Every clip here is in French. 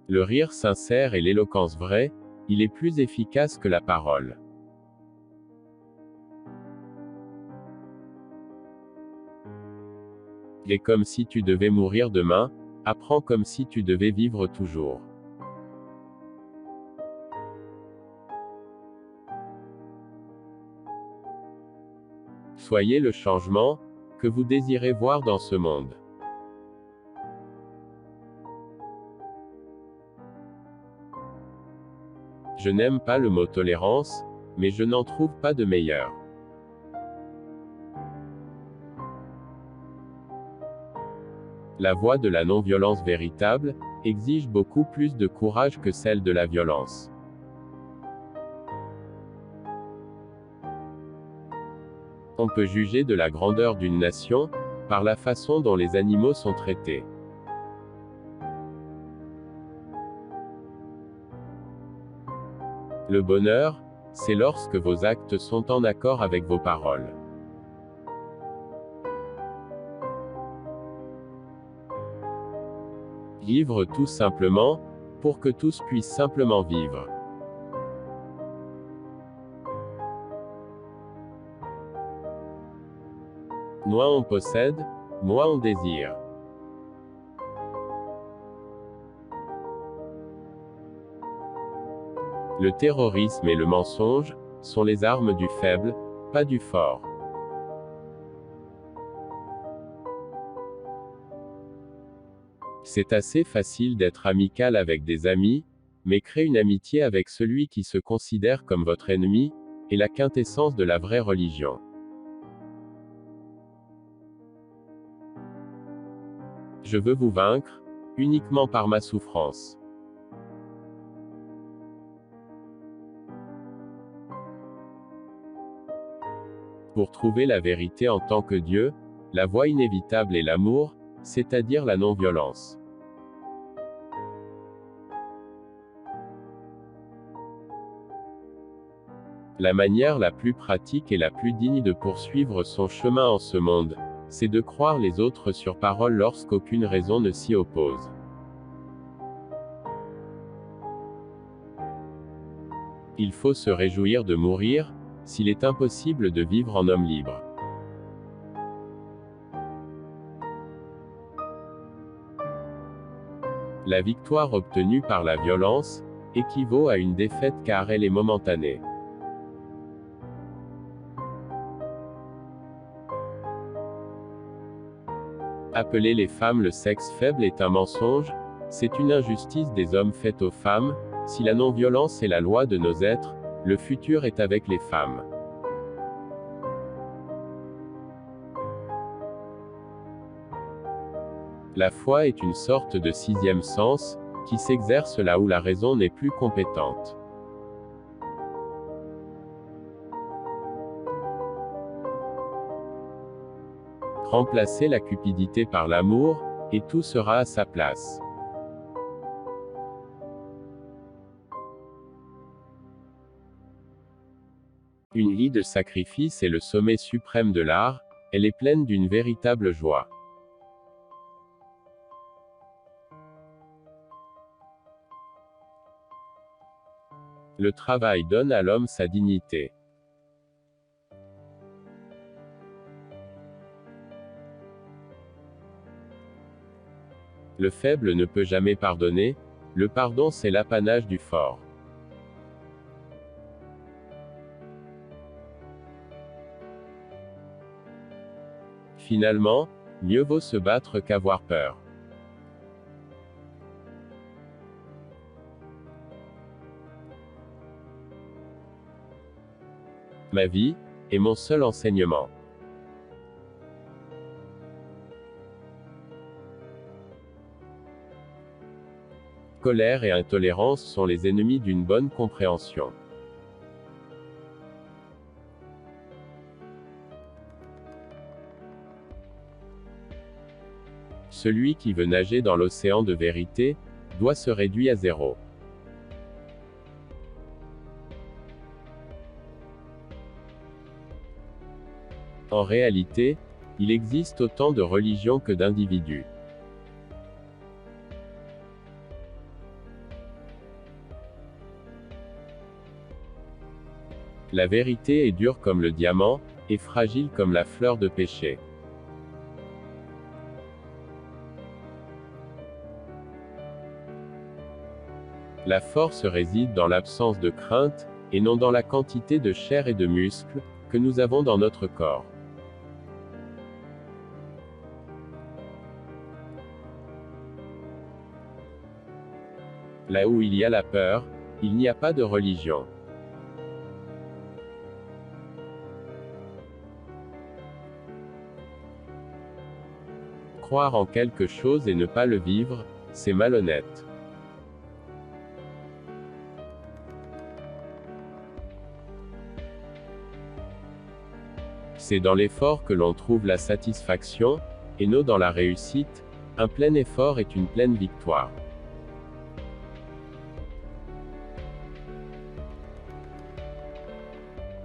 Le rire sincère et l'éloquence vraie, il est plus efficace que la parole. Et comme si tu devais mourir demain, apprends comme si tu devais vivre toujours. Soyez le changement que vous désirez voir dans ce monde. Je n'aime pas le mot tolérance, mais je n'en trouve pas de meilleur. La voie de la non-violence véritable exige beaucoup plus de courage que celle de la violence. On peut juger de la grandeur d'une nation par la façon dont les animaux sont traités. Le bonheur, c'est lorsque vos actes sont en accord avec vos paroles. Vivre tout simplement, pour que tous puissent simplement vivre. Moins on possède, moins on désire. Le terrorisme et le mensonge sont les armes du faible, pas du fort. C'est assez facile d'être amical avec des amis, mais créer une amitié avec celui qui se considère comme votre ennemi est la quintessence de la vraie religion. Je veux vous vaincre, uniquement par ma souffrance. Pour trouver la vérité en tant que Dieu, la voie inévitable est l'amour, c'est-à-dire la non-violence. La manière la plus pratique et la plus digne de poursuivre son chemin en ce monde, c'est de croire les autres sur parole lorsqu'aucune raison ne s'y oppose. Il faut se réjouir de mourir, s'il est impossible de vivre en homme libre. La victoire obtenue par la violence équivaut à une défaite car elle est momentanée. Appeler les femmes le sexe faible est un mensonge, c'est une injustice des hommes faite aux femmes. Si la non-violence est la loi de nos êtres, le futur est avec les femmes. La foi est une sorte de sixième sens, qui s'exerce là où la raison n'est plus compétente. Remplacez la cupidité par l'amour, et tout sera à sa place. Une vie de sacrifice est le sommet suprême de l'art, elle est pleine d'une véritable joie. Le travail donne à l'homme sa dignité. Le faible ne peut jamais pardonner, le pardon c'est l'apanage du fort. Finalement, mieux vaut se battre qu'avoir peur. Ma vie est mon seul enseignement. Colère et intolérance sont les ennemis d'une bonne compréhension. Celui qui veut nager dans l'océan de vérité, doit se réduire à zéro. En réalité, il existe autant de religions que d'individus. La vérité est dure comme le diamant, et fragile comme la fleur de pêcher. La force réside dans l'absence de crainte, et non dans la quantité de chair et de muscles, que nous avons dans notre corps. Là où il y a la peur, il n'y a pas de religion. Croire en quelque chose et ne pas le vivre, c'est malhonnête. C'est dans l'effort que l'on trouve la satisfaction, et non dans la réussite. Un plein effort est une pleine victoire.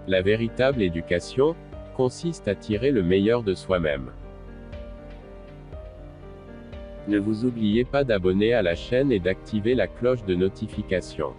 La véritable éducation consiste à tirer le meilleur de soi-même. Ne vous oubliez pas d'abonner à la chaîne et d'activer la cloche de notification.